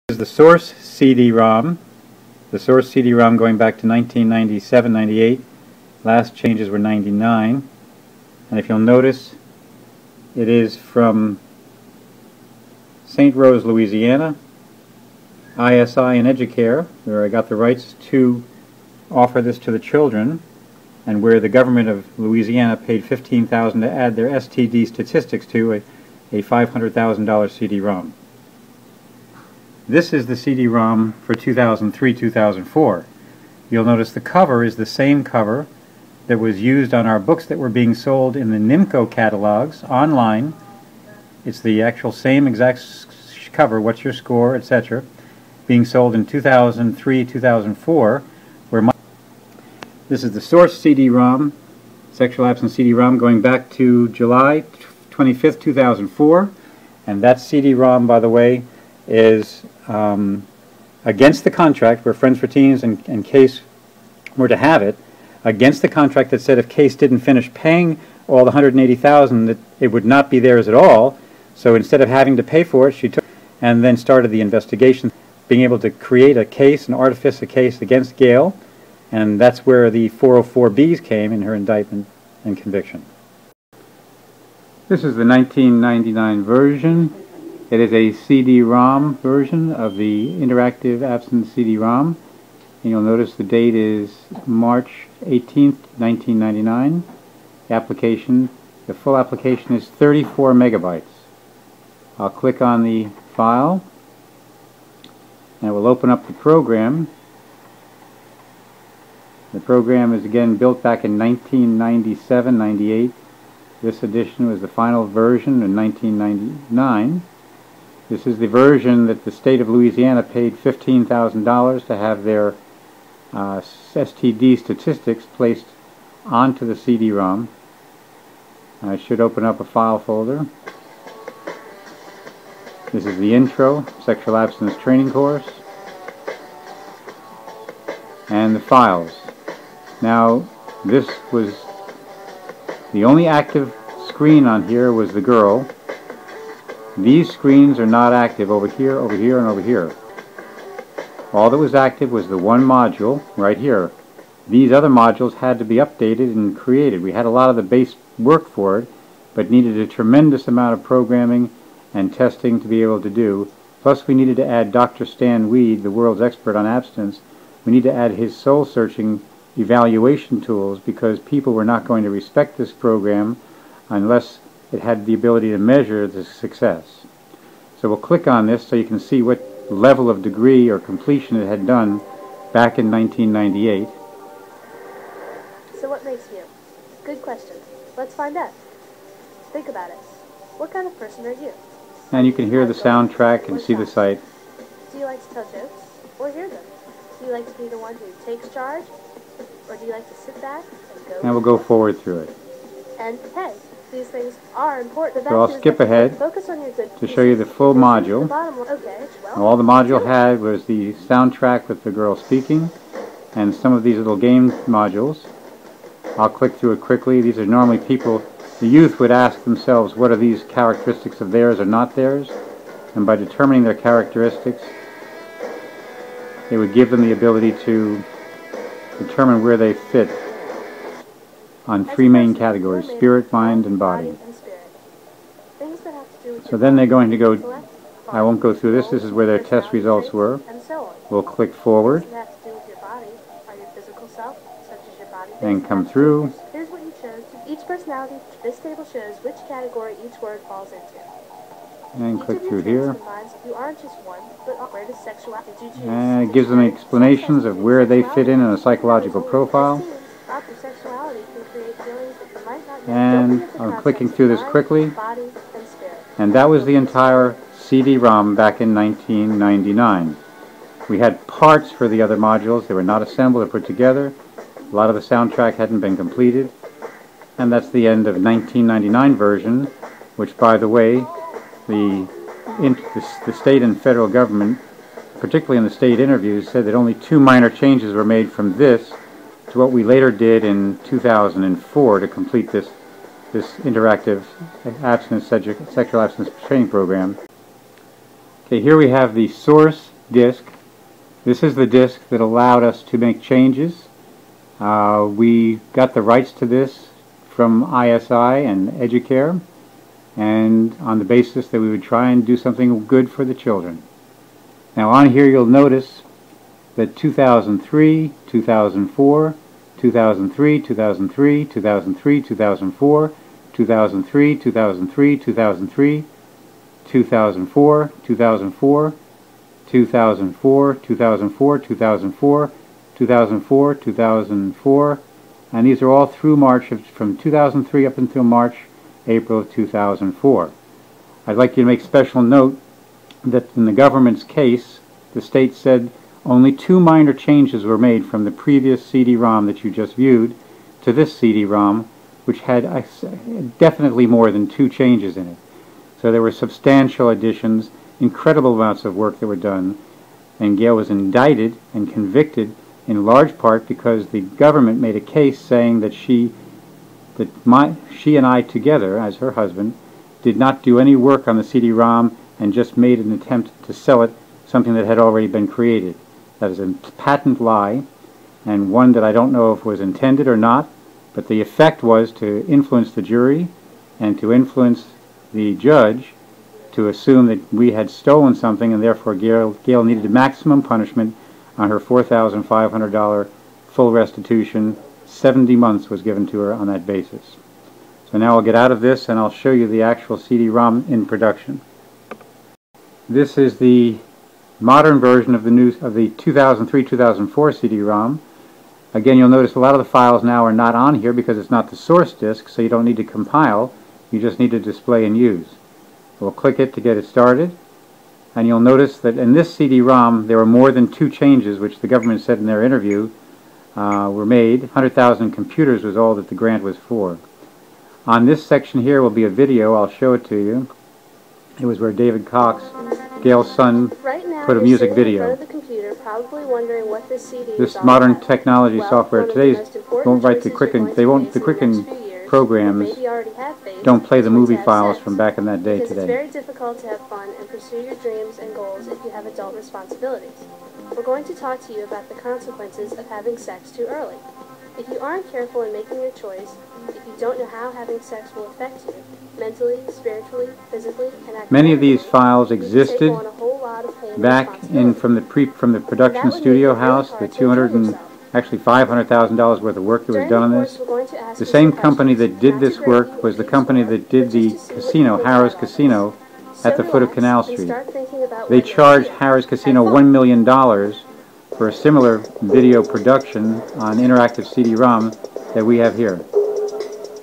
This is the source CD-ROM. The source CD-ROM going back to 1997-98. Last changes were 99. And if you'll notice, it is from St. Rose, Louisiana, ISI and Educare, where I got the rights to offer this to the children, and where the government of Louisiana paid $15,000 to add their STD statistics to a $500,000 CD-ROM. This is the CD-ROM for 2003-2004. You'll notice the cover is the same cover that was used on our books that were being sold in the NIMCO catalogs online. It's the actual same exact cover, what's your score, etc., being sold in 2003-2004, where this is the source CD-ROM, sexual abstinence CD-ROM, going back to July 25th, 2004, and that CD-ROM, by the way, is against the contract where Friends for Teens and Case were to have it, against the contract that said if Case didn't finish paying all the $180,000 that it would not be theirs at all. So instead of having to pay for it, she took and then started the investigation, being able to create a case and artifice a case against Gail, and that's where the 404Bs came in her indictment and conviction. This is the 1999 version. It is a CD-ROM version of the interactive abstinence CD-ROM. And you'll notice the date is March 18th, 1999. The full application is 34 megabytes. I'll click on the file, and it will open up the program. The program is again built back in 1997-98. This edition was the final version in 1999. This is the version that the state of Louisiana paid $15,000 to have their STD statistics placed onto the CD-ROM. I should open up a file folder. This is the intro, sexual abstinence training course, and the files. Now, this was the only active screen on here was the girl. These screens are not active over here, and over here. All that was active was the one module right here. These other modules had to be updated and created. We had a lot of the base work for it, but needed a tremendous amount of programming and testing to be able to do. Plus we needed to add Dr. Stan Weed, the world's expert on abstinence. We need to add his soul-searching evaluation tools, because people were not going to respect this program unless it had the ability to measure the success. So we'll click on this so you can see what level of degree or completion it had done back in 1998. So what makes you? Good question. Let's find out. Think about it. What kind of person are you? And you can hear the soundtrack and see the site. Do you like to tell jokes or hear them? Do you like to be the one who takes charge? Or do you like to sit back and go? And we'll go forward through it. And hey, these things are important. So I'll skip ahead to show you the full module. All the module had was the soundtrack with the girl speaking and some of these little game modules. I'll click through it quickly. These are normally people, the youth would ask themselves, what are these characteristics of theirs or not theirs? And by determining their characteristics, it would give them the ability to determine where they fit on three main categories: spirit, mind, and body. So then they're going to go, I won't go through this, this is where their test results were. We'll click forward and come through. Here's what you chose. Each personality, this table shows which category each word falls into. And click through here. You aren't just one, but where does sexuality did you choose? And it gives them explanations of where they fit in a psychological profile. And I'm clicking through this quickly. And that was the entire CD-ROM back in 1999. We had parts for the other modules. They were not assembled or put together. A lot of the soundtrack hadn't been completed. And that's the end of 1999 version, which, by the way, the state and federal government, particularly in the state interviews, said that only 2 minor changes were made from this to what we later did in 2004 to complete this interactive sexual abstinence training program. Okay, here we have the source disc. This is the disc that allowed us to make changes. We got the rights to this from ISI and Educare, and on the basis that we would try and do something good for the children. Now on here you'll notice that 2003, 2004, 2003, 2003, 2003, 2004, 2003, 2003, 2003, 2004, 2004, 2004, 2004, 2004, 2004, 2004, and these are all through March from 2003 up until March, April of 2004. I'd like you to make special note that in the government's case, the state said only 2 minor changes were made from the previous CD-ROM that you just viewed to this CD-ROM, which had definitely more than 2 changes in it. So there were substantial additions, incredible amounts of work that were done, and Gail was indicted and convicted in large part because the government made a case saying that she and I together, as her husband, did not do any work on the CD-ROM and just made an attempt to sell it, something that had already been created. That is a patent lie, and one that I don't know if was intended or not, but the effect was to influence the jury and to influence the judge to assume that we had stolen something, and therefore Gail needed a maximum punishment on her $4,500 full restitution. 70 months was given to her on that basis. So now I'll get out of this and I'll show you the actual CD-ROM in production. This is the modern version of the 2003-2004 CD-ROM. Again, you'll notice a lot of the files now are not on here because it's not the source disk, so you don't need to compile, you just need to display and use. We'll click it to get it started, and you'll notice that in this CD-ROM there were more than 2 changes, which the government said in their interview were made. 100,000 computers was all that the grant was for. On this section here will be a video. I'll show it to you. It was where David Cox, Gail's son, put a music video. This modern technology software today won't write the Quicken programs don't play the movie files from back in that day today. It's very difficult to have fun and pursue your dreams and goals if you have adult responsibilities. We're going to talk to you about the consequences of having sex too early. If you aren't careful in making your choice, if you don't know how having sex will affect you, mentally, spiritually, physically, and academically, many of these files existed back in from the production studio house, the $500,000 worth of work that was done on this. The same company that did this work was the company that did the casino, Harrah's Casino, at the foot of Canal Street. They charged Harrah's Casino $1 million for a similar video production on interactive CD-ROM that we have here.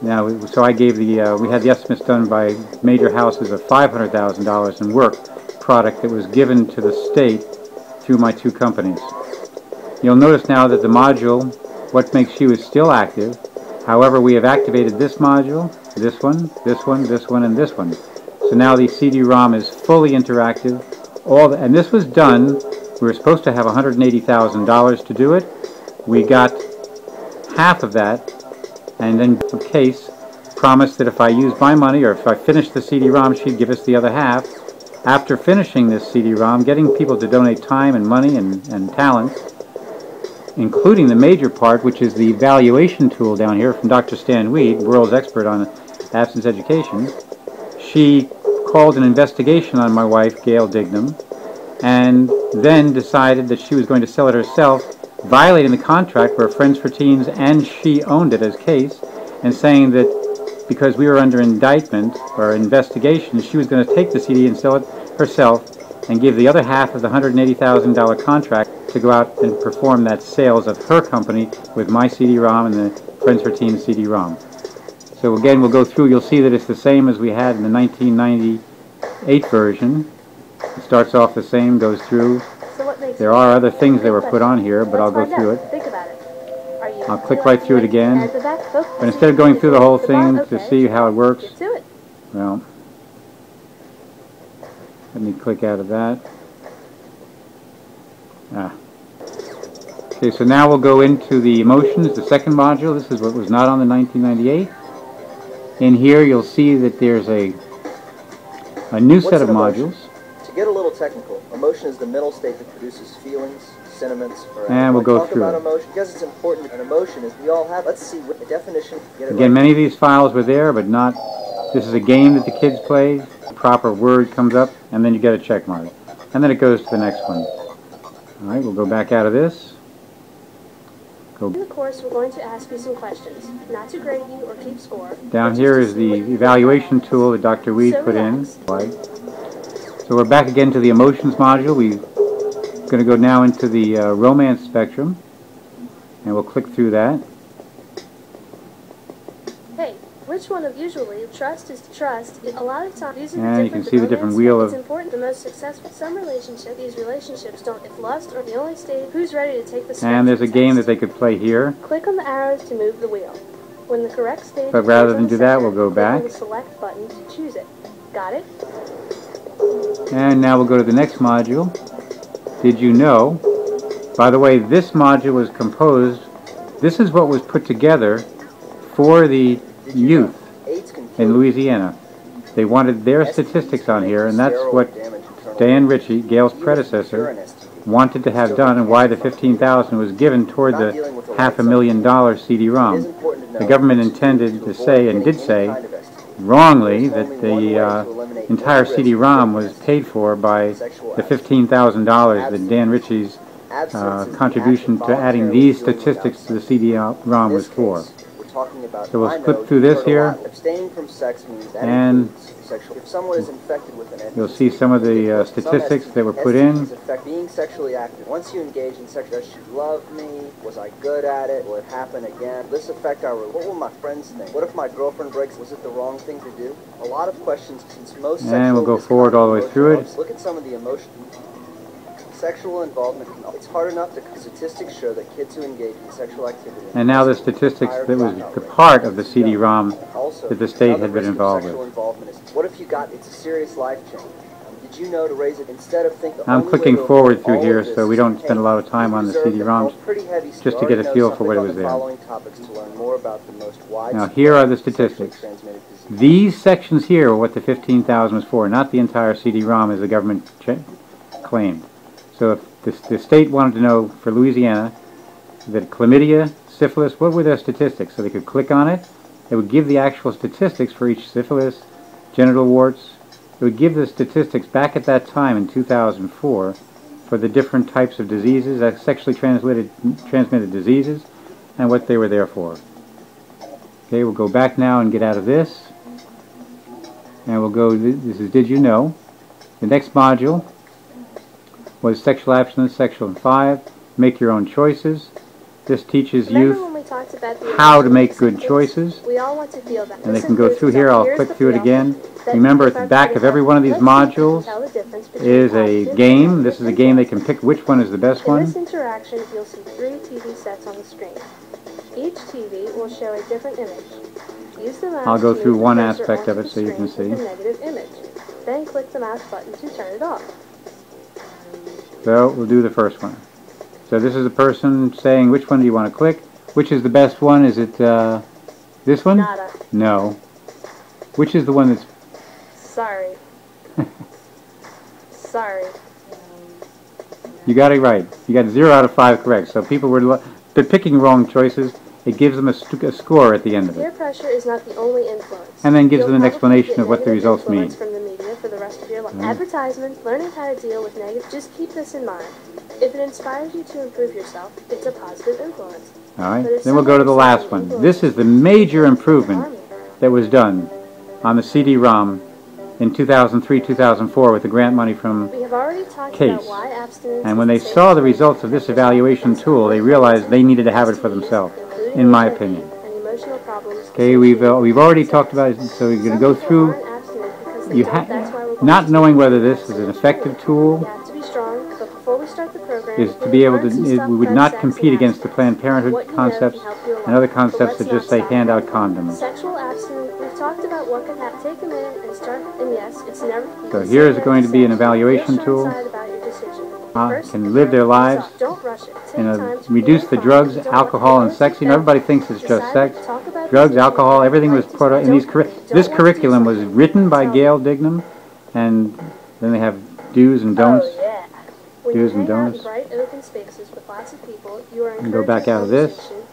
Now, so I gave we had the estimates done by major houses of $500,000 in work product that was given to the state through my 2 companies. You'll notice now that the module, What Makes You, is still active. However, we have activated this module, this one, this one, this one, and this one. So now the CD-ROM is fully interactive. And this was done, we were supposed to have $180,000 to do it. We got half of that, and then Case promised that if I used my money or if I finished the CD-ROM, she'd give us the other half. After finishing this CD-ROM, getting people to donate time and money and talent, including the major part, which is the evaluation tool down here from Dr. Stan Weed, world's expert on abstinence education, she called an investigation on my wife, Gail Dignam, and then decided that she was going to sell it herself, violating the contract where Friends for Teens and she owned it as Case, and saying that because we were under indictment or investigation, she was going to take the CD and sell it herself and give the other half of the $180,000 contract to go out and perform that sales of her company with my CD-ROM and the Friends for Teens CD-ROM. So again, we'll go through. You'll see that it's the same as we had in the 1998 version. It starts off the same, goes through. There are other things that were put on here, but I'll go through it. I'll click right through it again. But instead of going through the whole thing to see how it works, well, let me click out of that. Okay, so now we'll go into the emotions, the second module. This is what was not on the 1998. In here you'll see that there's a new set of modules. To get a little technical, Emotion is the mental state that produces feelings, sentiments, or and we'll go through about it. emotion because it's important. An emotion is we all have. Let's see what the definition. Again, many of these files were there, but not. This is a game that the kids played. The proper word comes up, and then you get a check mark. And then it goes to the next one. All right, we'll go back out of this. In the course, we're going to ask you some questions, not to grade you or keep score. Down here is the evaluation tool that Dr. Weed put in. So we're back again to the emotions module. We're going to go now into the romance spectrum, and we'll click through that. Hey, which one of usually trust is trust? A lot of times, these are and you can see the different wheel of. It's important. The most successful some relationships. These relationships don't. If lust or the only state, who's ready to take the. And there's a game that they could play here. Click on the arrows to move the wheel. When the correct state. But rather than do that, we'll go back. Click on the select button to choose it. Got it? And now we'll go to the next module. Did you know? By the way, this module was composed. This is what was put together for the youth in Louisiana. They wanted their statistics on here, and that's what Dan Ritchie, Gail's predecessor, wanted to have done, and why the $15,000 was given toward the $500,000 CD-ROM. The government intended to say, and did say, wrongly, that the entire CD-ROM was paid for by the $15,000 that Dan Ritchie's contribution to adding these statistics to the CD-ROM was for. So we'll flip through this here, and you'll see some of the statistics that were put in. Being sexually active. Once you engage in sex, does she love me? Was I good at it? Will it happen again? Will this affect our... What will my friends think? What if my girlfriend breaks? Was it the wrong thing to do? A lot of questions, since most sexual... And we'll go forward all the way through it. Look at some of the emotion. Sexual involvement. It's hard enough to... Statistics show that kids who engage in sexual activity... And now the statistics that was the part of the CD-ROM that the state had been involved with. What if you got... It's a serious life change. Did you know to raise it instead of think... I'm clicking forward through here so we don't spend a lot of time on the CD-ROMs, just to get a feel for what it was there. Now here are the statistics. These sections here are what the $15,000 was for, not the entire CD-ROM as the government claimed. So if the state wanted to know for Louisiana that chlamydia, syphilis, what were their statistics? So they could click on it. It would give the actual statistics for each syphilis, genital warts. It would give the statistics back at that time in 2004 for the different types of diseases, sexually transmitted diseases, and what they were there for. Okay, we'll go back now and get out of this. And we'll go, this is Did You Know? The next module was Sexual Abstinence, Section 5, Make Your Own Choices. This teaches youth how to make good choices. And they can go through here. I'll click through it again. Remember, at the back of every one of these modules is a game. This is a game they can pick which one is the best one. In this interaction, you'll see 3 TV sets on the screen. Each TV will show a different image. Use the mouse. I'll go through one aspect of it so you can see. A negative image. Then click the mouse button to turn it off. So we'll do the first one. So this is a person saying, which one do you want to click? Which is the best one? Is it this one? Nada. No. Which is the one that's... Sorry. Sorry. You got it right. You got 0 out of 5 correct. So people were... They're picking wrong choices. It gives them a score at the end of it. Peer pressure is not the only influence. And then gives them an explanation of what the results mean. From the media for the rest of your life. Advertisements, learning how to deal with negative. Just keep this in mind. If it inspires you to improve yourself, it's a positive influence. All right. Then we'll go to the last one. This is the major improvement that was done on the CD-ROM in 2003-2004 with the grant money from CASE. And when they saw the results of this evaluation tool, they realized they needed to have it for themselves, in my opinion. Okay, we've already talked about it, so we're going to go through. Not knowing whether this is an effective tool is to be able to. We would not compete against the Planned Parenthood concepts and other concepts that just say hand out condoms. Sexual abstinence. We've talked about what could happen. Take a minute and start. And yes, it's never. So here is going to be an evaluation tool. Can live their lives and reduce the drugs, alcohol, and sex. You know, everybody thinks it's just sex. Drugs, alcohol, everything was put in these. This curriculum was written by Gail Dignam, and then they have do's and don'ts. When you do's and hang out in don'ts. bright open spaces with lots of people, you are And go encouraging back out of this. conversation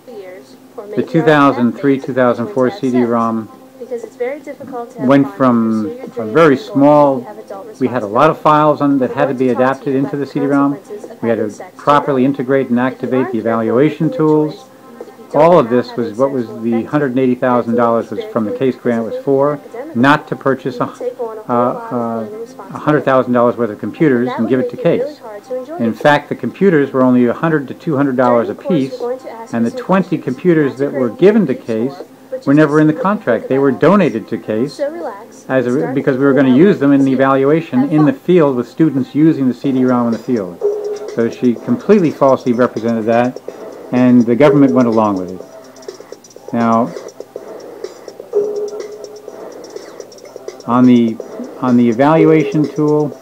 for years, or The maybe you already have dates 2003-2004 when to have CD-ROM sex, because it's very difficult to have went fun and from pursue your a dreams very and goals if small, you have adult we had a lot of responsibilities. files on that We're had to going be to talk to adapted you into about the the CD-ROM. consequences of We had having to sex too properly early. integrate and If you activate aren't the careful in evaluation making a tools. choice, if you don't All know of how this was having what sex was will the affect you, $180,000 mentally, was from the spiritually, case grant was physically, and for, academically, not to purchase you can take on a whole lot of further responsibility. $100,000 worth of computers That and would give it make to it really Case. hard to enjoy In yourself. fact, the computers were only $100 to $200 a During the course, piece, we're going to ask and you the some 20 questions, computers not to that were grade you or given to keep Case score, but were just to never in see the what you think contract. They about were all this. donated to Case So relax and start because we thinking were going to about use what them you in the do. evaluation Have in the fun. field with students using the CD-ROM in the field. So she completely falsely represented that, and the government went along with it. Now, on the evaluation tool,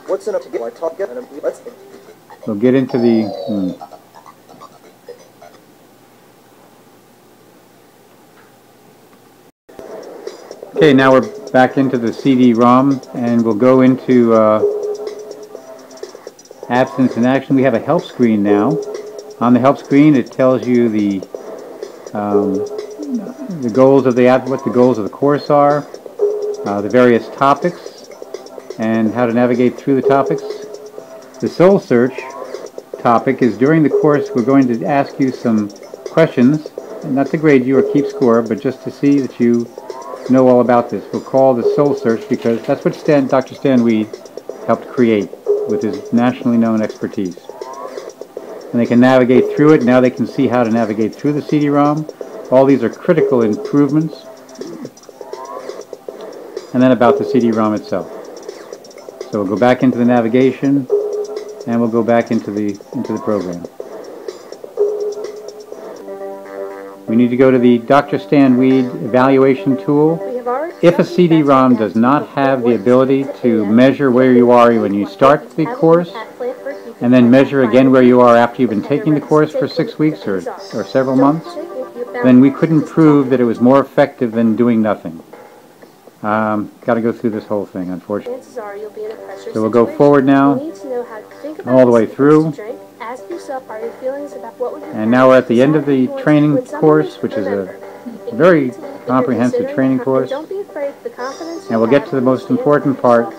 What's enough to get my talk? Let's. we'll get into the. Okay, now we're back into the CD-ROM, and we'll go into abstinence in action. We have a help screen now. On the help screen, it tells you the goals of what the goals of the course are, the various topics, and how to navigate through the topics. The soul search topic is during the course we're going to ask you some questions, not to grade you or keep score, but just to see that you know all about this. We'll call the soul search because that's what Dr. Stan Weed helped create with his nationally known expertise. And they can navigate through it. Now they can see how to navigate through the CD-ROM. All these are critical improvements. And then about the CD-ROM itself. So we'll go back into the navigation, and we'll go back into the program. We need to go to the Dr. Stan Weed evaluation tool. If a CD-ROM does not have the ability to measure where you are when you start the course, and then measure again where you are after you've been taking the course for 6 weeks or several months, then we couldn't prove that it was more effective than doing nothing. Got to go through this whole thing, unfortunately. So we'll go forward now, all the way through. And now we're at the end of the training course, which is a very comprehensive training course. And we'll get to the most important part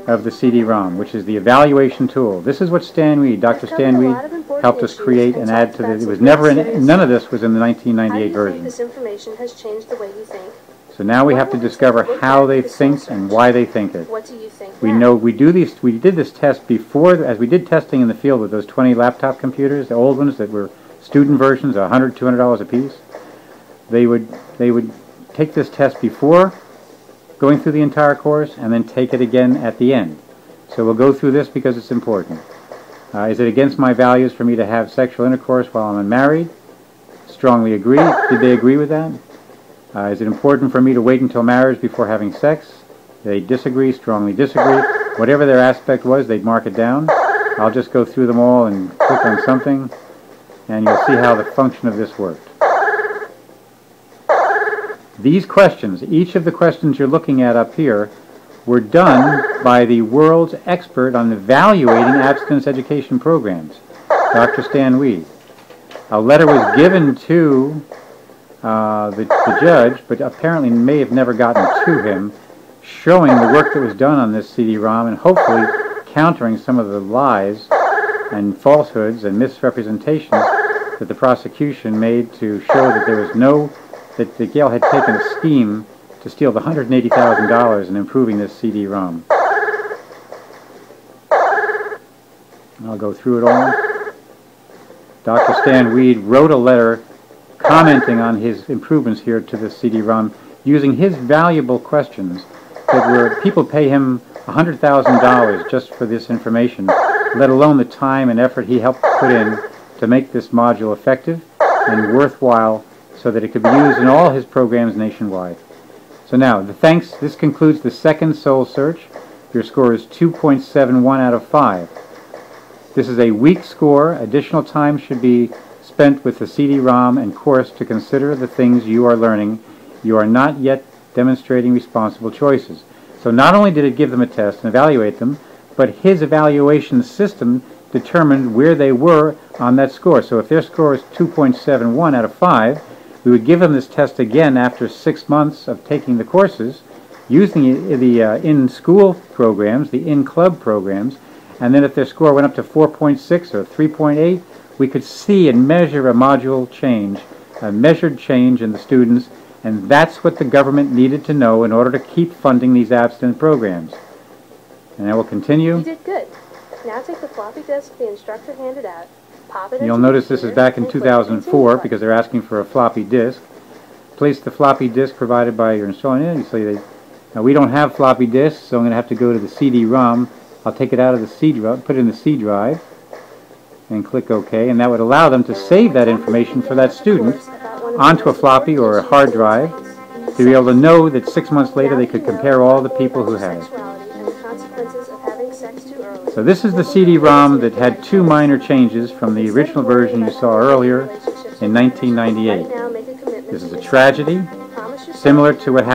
of the CD-ROM, which is the evaluation tool. This is what Dr. Stan Weed, helped us create and add to the. It was never in, none of this was in the 1998 version. This information has changed the way you think. So now we have to discover how they think and why they think it. What do you think? We know we did this test before, as we did testing in the field with those 20 laptop computers, the old ones that were student versions, $100, $200 a piece. They would take this test before going through the entire course and then take it again at the end. So we'll go through this because it's important. Is it against my values for me to have sexual intercourse while I'm unmarried? Strongly agree. Did they agree with that? Is it important for me to wait until marriage before having sex? They disagree, strongly disagree. Whatever their aspect was, they'd mark it down. I'll just go through them all and click on something, and you'll see how the function of this worked. These questions, each of the questions you're looking at up here, were done by the world's expert on evaluating abstinence education programs, Dr. Stan Weed. A letter was given to the judge, but apparently may have never gotten to him, showing the work that was done on this CD-ROM and hopefully countering some of the lies and falsehoods and misrepresentations that the prosecution made to show that there was that Gail had taken a scheme to steal the $180,000 in improving this CD-ROM. I'll go through it all. Dr. Stan Weed wrote a letter commenting on his improvements here to the CD-ROM using his valuable questions that were, people pay him $100,000 just for this information, let alone the time and effort he helped put in to make this module effective and worthwhile so that it could be used in all his programs nationwide. So now, this concludes the second soul search. Your score is 2.71 out of 5. This is a weak score. Additional time should be spent with the CD-ROM and course to consider the things you are learning. You are not yet demonstrating responsible choices. So not only did it give them a test and evaluate them, but his evaluation system determined where they were on that score. So if their score is 2.71 out of 5, we would give them this test again after 6 months of taking the courses, using the in-school programs, the in-club programs, and then if their score went up to 4.6 or 3.8, we could see and measure a module change, a measured change in the students, and that's what the government needed to know in order to keep funding these abstinent programs. And I will continue. You did good. Now take the floppy disk the instructor handed out, pop it into You'll the notice this is computer, back in and click 2004 Continue because they're asking for a floppy disk. Place the floppy disk provided by your installer. You see now we don't have floppy disks, so I'm going to have to go to the CD-ROM. I'll take it out of the C drive, put it in the C drive, and click OK, and that would allow them to save that information for that student onto a floppy or a hard drive to be able to know that 6 months later they could compare all the people who had it. So this is the CD-ROM that had 2 minor changes from the original version you saw earlier in 1998. This is a tragedy, similar to what happened